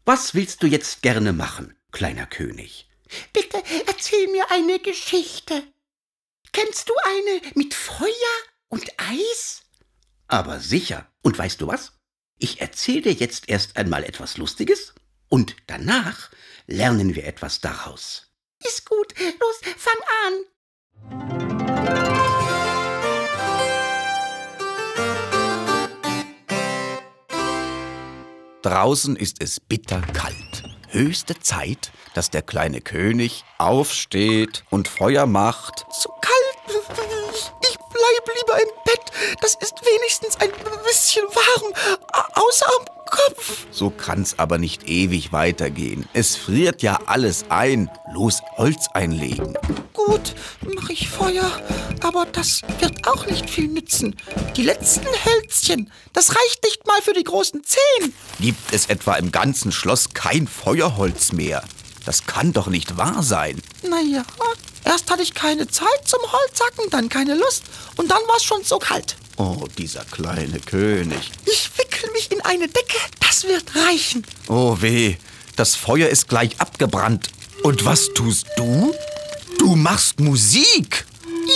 Was willst du jetzt gerne machen, kleiner König? Bitte erzähl mir eine Geschichte. Kennst du eine mit Feuer und Eis? Aber sicher. Und weißt du was? Ich erzähle dir jetzt erst einmal etwas Lustiges und danach lernen wir etwas daraus. Ist gut. Los, fang an. Draußen ist es bitterkalt. Höchste Zeit, dass der kleine König aufsteht und Feuer macht. So kalt. Ich bleibe lieber im Bett. Das ist wenigstens ein bisschen warm. Außer am Kopf. So kann's aber nicht ewig weitergehen. Es friert ja alles ein. Los, Holz einlegen. Gut, mache ich Feuer. Aber das wird auch nicht viel nützen. Die letzten Hölzchen, das reicht nicht mal für die großen 10. Gibt es etwa im ganzen Schloss kein Feuerholz mehr? Das kann doch nicht wahr sein. Naja, erst hatte ich keine Zeit zum Holzhacken, dann keine Lust. Und dann war es schon so kalt. Oh, dieser kleine König. Ich wickel mich in eine Decke, das wird reichen. Oh weh, das Feuer ist gleich abgebrannt. Und was tust du? Du machst Musik.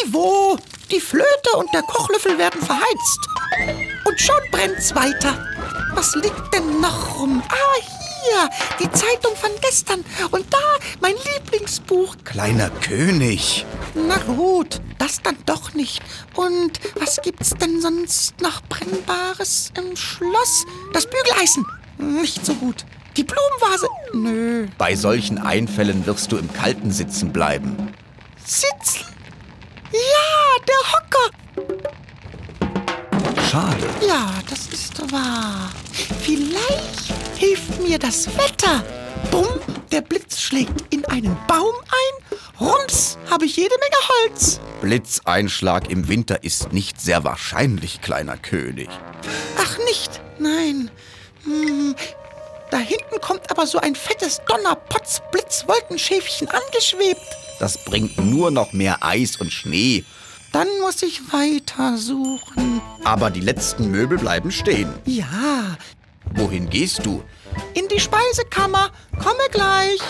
Ivo, die Flöte und der Kochlöffel werden verheizt. Und schon brennt's weiter. Was liegt denn noch rum? Ah, hier, die Zeitung von gestern. Und da mein Lieblingsbuch. Kleiner König. Na gut, das dann doch nicht. Und was gibt's denn sonst noch Brennbares im Schloss? Das Bügeleisen. Nicht so gut. Die Blumenvase. Nö. Bei solchen Einfällen wirst du im Kalten sitzen bleiben. Sitzen? Ja, der Hocker. Schade. Ja, das ist wahr. Vielleicht hilft mir das Wetter. Bumm, der Blitz schlägt in einen Baum ein. Rums, habe ich jede Menge Holz. Blitzeinschlag im Winter ist nicht sehr wahrscheinlich, kleiner König. Ach nicht, nein. Da hinten kommt aber so ein fettes Donner-Potz-Blitz-Wolkenschäfchen angeschwebt. Das bringt nur noch mehr Eis und Schnee. Dann muss ich weiter suchen. Aber die letzten Möbel bleiben stehen. Ja, Wohin gehst du? in die Speisekammer. Komme gleich.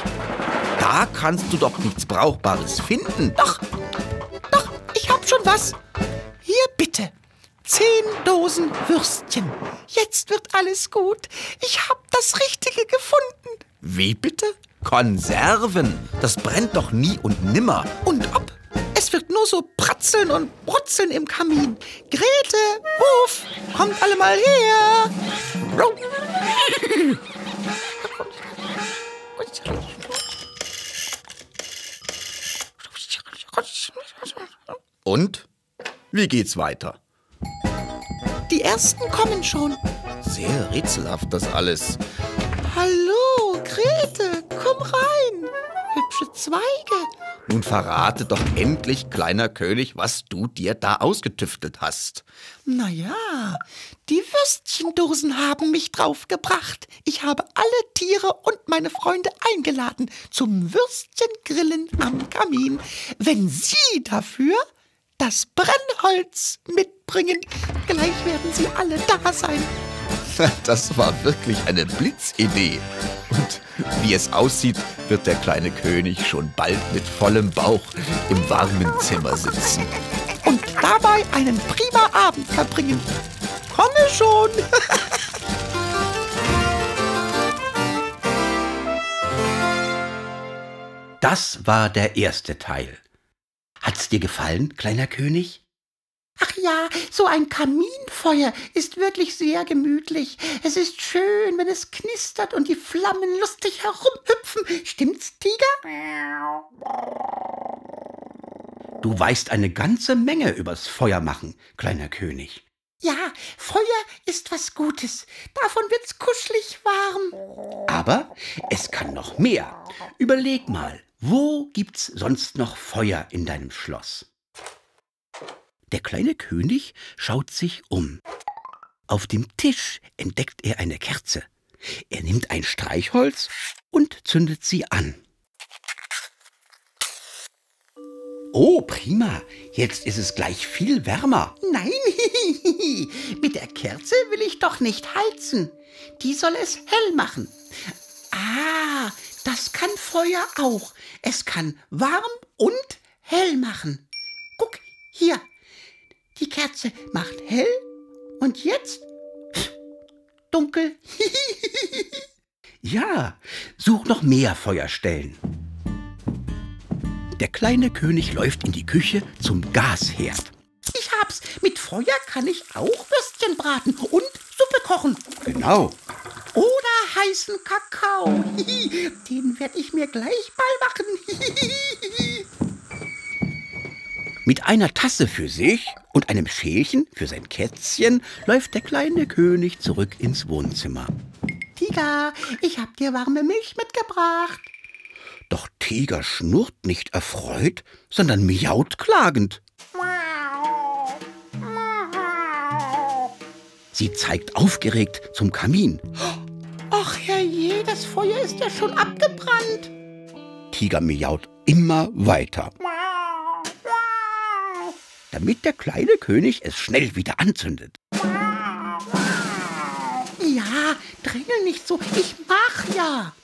Da kannst du doch nichts Brauchbares finden. Doch, ich hab schon was. Hier bitte. 10 Dosen Würstchen. Jetzt wird alles gut. Ich hab das Richtige gefunden. Wie bitte? Konserven. Das brennt doch nie und nimmer. Und ob? Es wird nur so pratzeln und brutzeln im Kamin. Grete, Wurf, kommt alle mal her. Und? Wie geht's weiter? Die Ersten kommen schon. Sehr rätselhaft das alles. Hallo, Grete, komm rein. Hübsche Zweige. Nun verrate doch endlich, kleiner König, was du dir da ausgetüftelt hast. Naja, die Würstchendosen haben mich draufgebracht. Ich habe alle Tiere und meine Freunde eingeladen zum Würstchengrillen am Kamin, wenn sie dafür das Brennholz mitbringen. Gleich werden sie alle da sein. Das war wirklich eine Blitzidee. Und wie es aussieht, wird der kleine König schon bald mit vollem Bauch im warmen Zimmer sitzen. Und dabei einen prima Abend verbringen. Komme schon! Das war der erste Teil. Hat's dir gefallen, kleiner König? Ach ja, so ein Kaminfeuer ist wirklich sehr gemütlich. Es ist schön, wenn es knistert und die Flammen lustig herumhüpfen. Stimmt's, Tiger? Du weißt eine ganze Menge übers Feuermachen, kleiner König. Ja, Feuer ist was Gutes. Davon wird's kuschelig warm. Aber es kann noch mehr. Überleg mal, wo gibt's sonst noch Feuer in deinem Schloss? Der kleine König schaut sich um. Auf dem Tisch entdeckt er eine Kerze. Er nimmt ein Streichholz und zündet sie an. Oh, prima. Jetzt ist es gleich viel wärmer. Nein, mit der Kerze will ich doch nicht heizen. Die soll es hell machen. das kann Feuer auch. Es kann warm und hell machen. Guck, hier, die Kerze macht hell und jetzt dunkel. Ja, such noch mehr Feuerstellen. Der kleine König läuft in die Küche zum Gasherd. Ich hab's. Mit Feuer kann ich auch Würstchen braten und Suppe kochen. Genau. Oder heißen Kakao. Den werde ich mir gleich mal machen. Mit einer Tasse für sich und einem Schälchen für sein Kätzchen läuft der kleine König zurück ins Wohnzimmer. Tiger, ich hab dir warme Milch mitgebracht. Doch Tiger schnurrt nicht erfreut, sondern miaut klagend. Sie zeigt aufgeregt zum Kamin. Ach herrje, das Feuer ist ja schon abgebrannt. Tiger miaut immer weiter, damit der kleine König es schnell wieder anzündet. Ja, drängel nicht so, ich mach ja.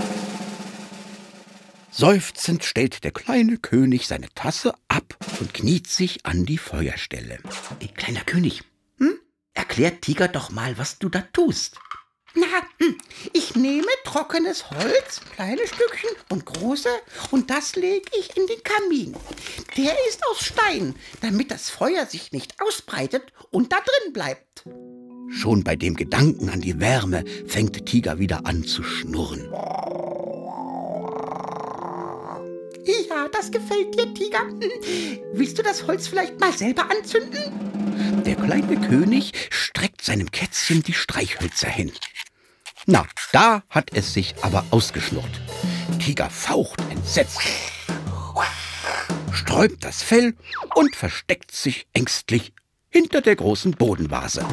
Seufzend stellt der kleine König seine Tasse ab und kniet sich an die Feuerstelle. Kleiner König, erklär Tiger doch mal, was du da tust. Na, ich nehme trockenes Holz, kleine Stückchen und große, und das lege ich in den Kamin. Der ist aus Stein, damit das Feuer sich nicht ausbreitet und da drin bleibt. Schon bei dem Gedanken an die Wärme fängt Tiger wieder an zu schnurren. Ja, das gefällt dir, Tiger. Willst du das Holz vielleicht mal selber anzünden? Der kleine König streckt seinem Kätzchen die Streichhölzer hin. Na, da hat es sich aber ausgeschnurrt. Tiger faucht entsetzt, sträubt das Fell und versteckt sich ängstlich hinter der großen Bodenvase.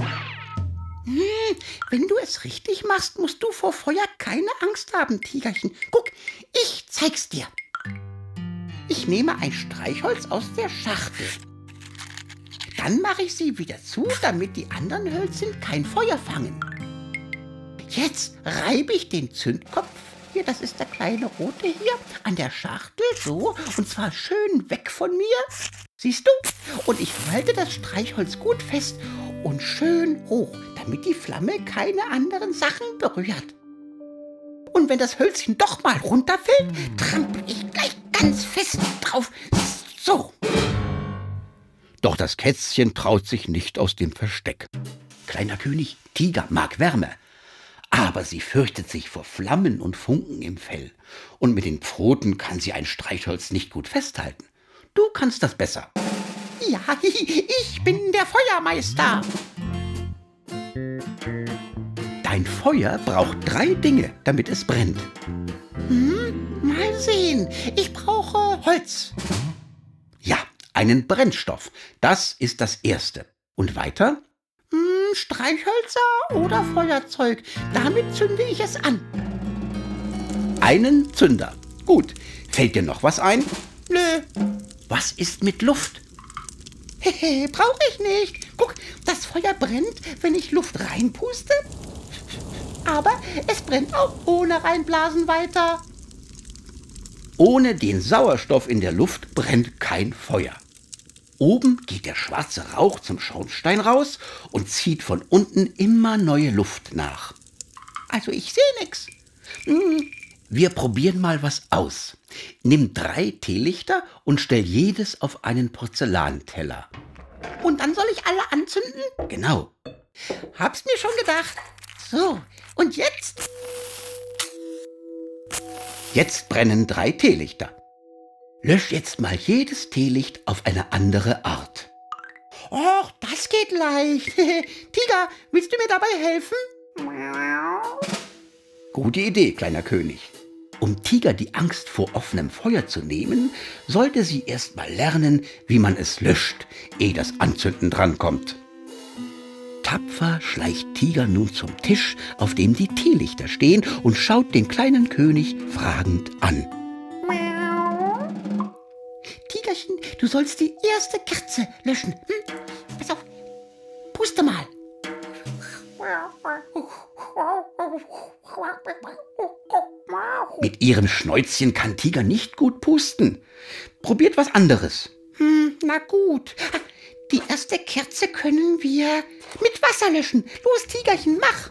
Wenn du es richtig machst, musst du vor Feuer keine Angst haben, Tigerchen. Guck, ich zeig's dir. Ich nehme ein Streichholz aus der Schachtel. Dann mache ich sie wieder zu, damit die anderen Hölzchen kein Feuer fangen. Jetzt reibe ich den Zündkopf, hier, das ist der kleine rote hier, an der Schachtel, so, und zwar schön weg von mir. Siehst du? Und ich halte das Streichholz gut fest und schön hoch, damit die Flamme keine anderen Sachen berührt. Und wenn das Hölzchen doch mal runterfällt, trampel ich gleich ganz fest drauf. So. Doch das Kätzchen traut sich nicht aus dem Versteck. Kleiner König, Tiger mag Wärme, aber sie fürchtet sich vor Flammen und Funken im Fell. Und mit den Pfoten kann sie ein Streichholz nicht gut festhalten. Du kannst das besser. Ja, ich bin der Feuermeister. Dein Feuer braucht 3 Dinge, damit es brennt. Mal sehen, ich brauche Holz. Ja, einen Brennstoff. Das ist das Erste. Und weiter? Streichhölzer oder Feuerzeug. Damit zünde ich es an. Einen Zünder. Gut. Fällt dir noch was ein? Nö, Was ist mit Luft? brauche ich nicht. Guck, das Feuer brennt, wenn ich Luft reinpuste. Aber es brennt auch ohne reinblasen weiter. Ohne den Sauerstoff in der Luft brennt kein Feuer. Oben geht der schwarze Rauch zum Schornstein raus und zieht von unten immer neue Luft nach. Also ich sehe nichts. Wir probieren mal was aus. Nimm 3 Teelichter und stell jedes auf einen Porzellanteller. Und dann soll ich alle anzünden? Genau. Hab's mir schon gedacht. So, und jetzt? Jetzt brennen 3 Teelichter. Lösch jetzt mal jedes Teelicht auf eine andere Art. Och, das geht leicht. Tiger, willst du mir dabei helfen? Gute Idee, kleiner König. Um Tiger die Angst vor offenem Feuer zu nehmen, sollte sie erst mal lernen, wie man es löscht, ehe das Anzünden drankommt. Tapfer schleicht Tiger nun zum Tisch, auf dem die Teelichter stehen, und schaut den kleinen König fragend an. Tigerchen, du sollst die erste Kerze löschen. Pass auf, puste mal. Mit ihrem Schnäuzchen kann Tiger nicht gut pusten. Probiert was anderes. Na gut. Die erste Kerze können wir mit Wasser löschen. Los, Tigerchen, mach.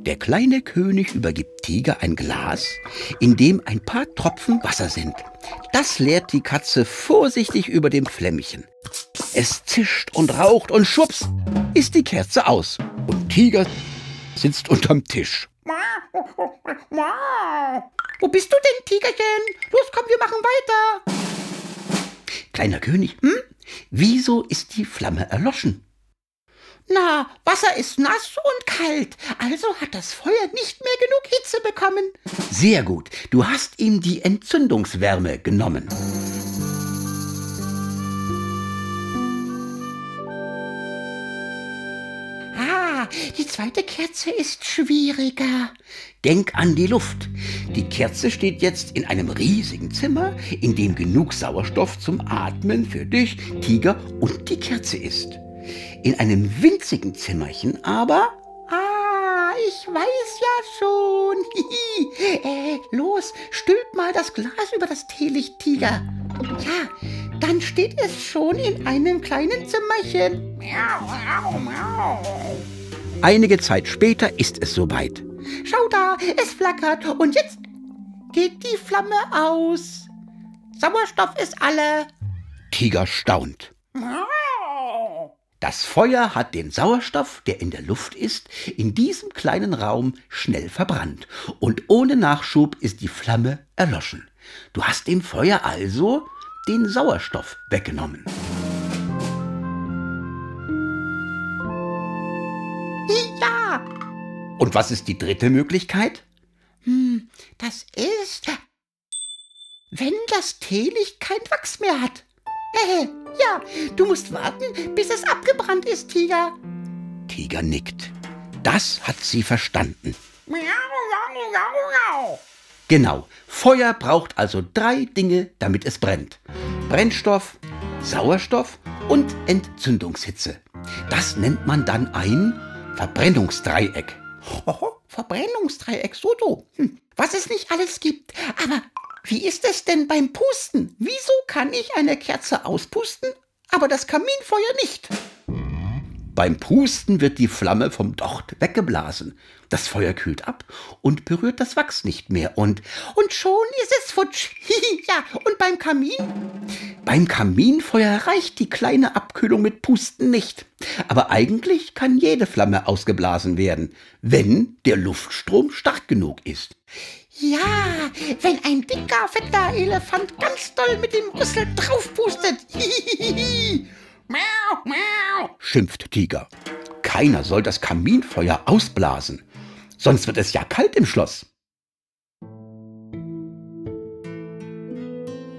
Der kleine König übergibt Tiger ein Glas, in dem ein paar Tropfen Wasser sind. Das leert die Katze vorsichtig über dem Flämmchen. Es zischt und raucht und schwupps ist die Kerze aus. Und Tiger sitzt unterm Tisch. Wo bist du denn, Tigerchen? Los, komm, wir machen weiter. Kleiner König, wieso ist die Flamme erloschen? Na, Wasser ist nass und kalt, also hat das Feuer nicht mehr genug Hitze bekommen. Sehr gut, du hast ihm die Entzündungswärme genommen. Die zweite Kerze ist schwieriger. Denk an die Luft. Die Kerze steht jetzt in einem riesigen Zimmer, in dem genug Sauerstoff zum Atmen für dich, Tiger und die Kerze ist. In einem winzigen Zimmerchen aber... Ich weiß ja schon. Los, stülp mal das Glas über das Teelicht, Tiger. Ja, dann steht es schon in einem kleinen Zimmerchen. Einige Zeit später ist es soweit. Schau da, es flackert und jetzt geht die Flamme aus. Sauerstoff ist alle. Tiger staunt. Das Feuer hat den Sauerstoff, der in der Luft ist, in diesem kleinen Raum schnell verbrannt. Und ohne Nachschub ist die Flamme erloschen. Du hast dem Feuer also den Sauerstoff weggenommen. Ja. Und was ist die dritte Möglichkeit? Das ist, wenn das Teelicht kein Wachs mehr hat. Ja, du musst warten, bis es abgebrannt ist, Tiger. Tiger nickt. Das hat sie verstanden. Genau, Feuer braucht also 3 Dinge, damit es brennt. Brennstoff, Sauerstoff und Entzündungshitze. Das nennt man dann ein Verbrennungsdreieck. Verbrennungsdreieck, so. Was es nicht alles gibt. Aber wie ist es denn beim Pusten? Wieso kann ich eine Kerze auspusten, aber das Kaminfeuer nicht? Beim Pusten wird die Flamme vom Docht weggeblasen. Das Feuer kühlt ab und berührt das Wachs nicht mehr. Und schon ist es futsch. Ja, und beim Kamin? Beim Kaminfeuer reicht die kleine Abkühlung mit Pusten nicht. Aber eigentlich kann jede Flamme ausgeblasen werden, wenn der Luftstrom stark genug ist. Ja, wenn ein dicker, fetter Elefant ganz doll mit dem Rüssel draufpustet. Miau, miau, schimpft Tiger. Keiner soll das Kaminfeuer ausblasen, sonst wird es ja kalt im Schloss.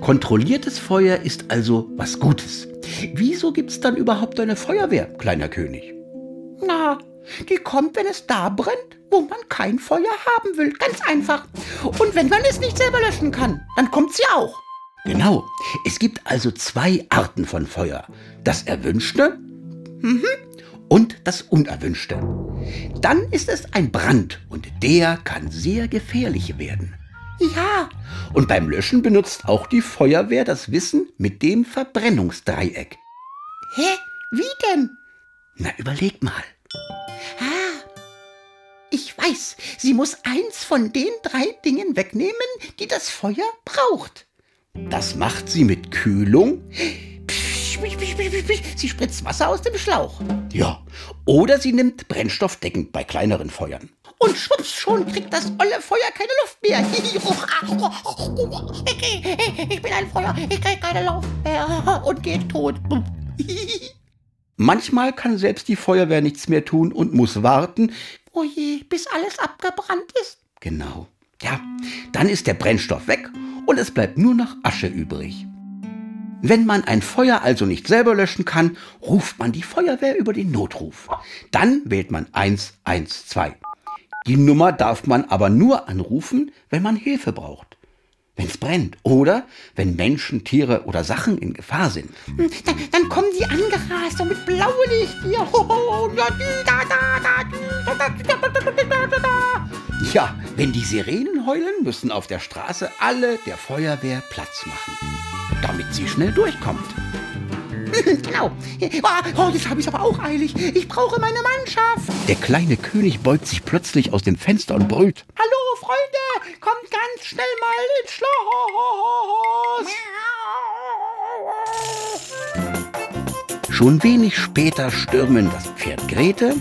Kontrolliertes Feuer ist also was Gutes. Wieso gibt's dann überhaupt eine Feuerwehr, kleiner König? Na, die kommt, wenn es da brennt, wo man kein Feuer haben will. Ganz einfach. Und wenn man es nicht selber löschen kann, dann kommt sie auch. Genau. Es gibt also 2 Arten von Feuer. Das Erwünschte und das Unerwünschte. Dann ist es ein Brand und der kann sehr gefährlich werden. Ja. Und beim Löschen benutzt auch die Feuerwehr das Wissen mit dem Verbrennungsdreieck. Hä? Wie denn? Na, überleg mal. Ich weiß, sie muss eins von den 3 Dingen wegnehmen, die das Feuer braucht. Das macht sie mit Kühlung. Sie spritzt Wasser aus dem Schlauch. Ja, oder sie nimmt Brennstoff deckend bei kleineren Feuern. Und schwupps, schon kriegt das olle Feuer keine Luft mehr. Ich bin ein Feuer, ich krieg keine Luft mehr und geht tot. Manchmal kann selbst die Feuerwehr nichts mehr tun und muss warten. Oh je, bis alles abgebrannt ist. Genau. Ja, dann ist der Brennstoff weg und es bleibt nur noch Asche übrig. Wenn man ein Feuer also nicht selber löschen kann, ruft man die Feuerwehr über den Notruf. Dann wählt man 112. Die Nummer darf man aber nur anrufen, wenn man Hilfe braucht. Wenn es brennt oder wenn Menschen, Tiere oder Sachen in Gefahr sind. Dann kommen die angerast und mit blauem Licht hier. Ja, wenn die Sirenen heulen, müssen auf der Straße alle der Feuerwehr Platz machen, damit sie schnell durchkommt. Genau. Oh, jetzt habe ich es aber auch eilig. Ich brauche meine Mannschaft. Der kleine König beugt sich plötzlich aus dem Fenster und brüllt. Hallo, Freunde, kommt ganz schnell mal ins Schloss. Schon wenig später stürmen das Pferd Grete,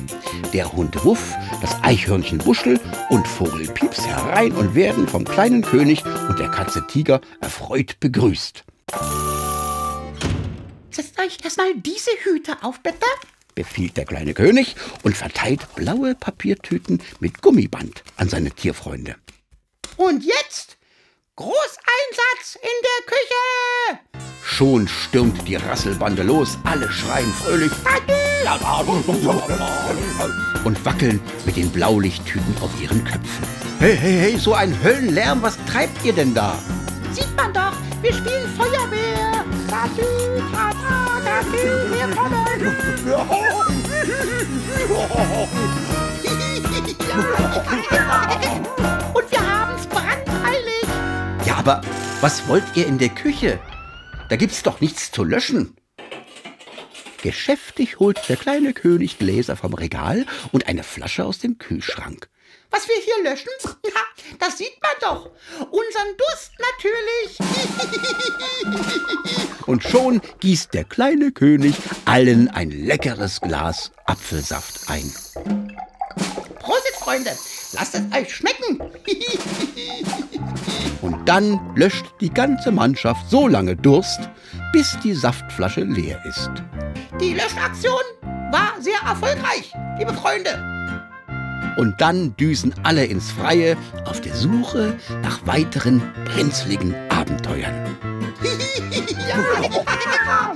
der Hund Wuff, das Eichhörnchen Wuschel und Vogel Pieps herein und werden vom kleinen König und der Katze Tiger erfreut begrüßt. Setzt euch erstmal diese Hüte auf, bitte. Befiehlt der kleine König und verteilt blaue Papiertüten mit Gummiband an seine Tierfreunde. Und jetzt Großeinsatz in der Küche. Schon stürmt die Rasselbande los, alle schreien fröhlich und wackeln mit den Blaulichttüten auf ihren Köpfen. Hey, hey, hey, so ein Höllenlärm, was treibt ihr denn da? Sieht man doch, wir spielen Feuerwehr. Gatü, tata, gatü, wir kommen. Und wir haben's brandeilig. Ja, aber was wollt ihr in der Küche? Da gibt's doch nichts zu löschen. Geschäftig holt der kleine König Gläser vom Regal und eine Flasche aus dem Kühlschrank. Was wir hier löschen? Ja, das sieht man doch. Unseren Durst natürlich. Und schon gießt der kleine König allen ein leckeres Glas Apfelsaft ein. Prosit, Freunde. Lasst es euch schmecken. Und dann löscht die ganze Mannschaft so lange Durst, bis die Saftflasche leer ist. Die Löschaktion war sehr erfolgreich, liebe Freunde. Und dann düsen alle ins Freie auf der Suche nach weiteren brenzligen Abenteuern. Ja.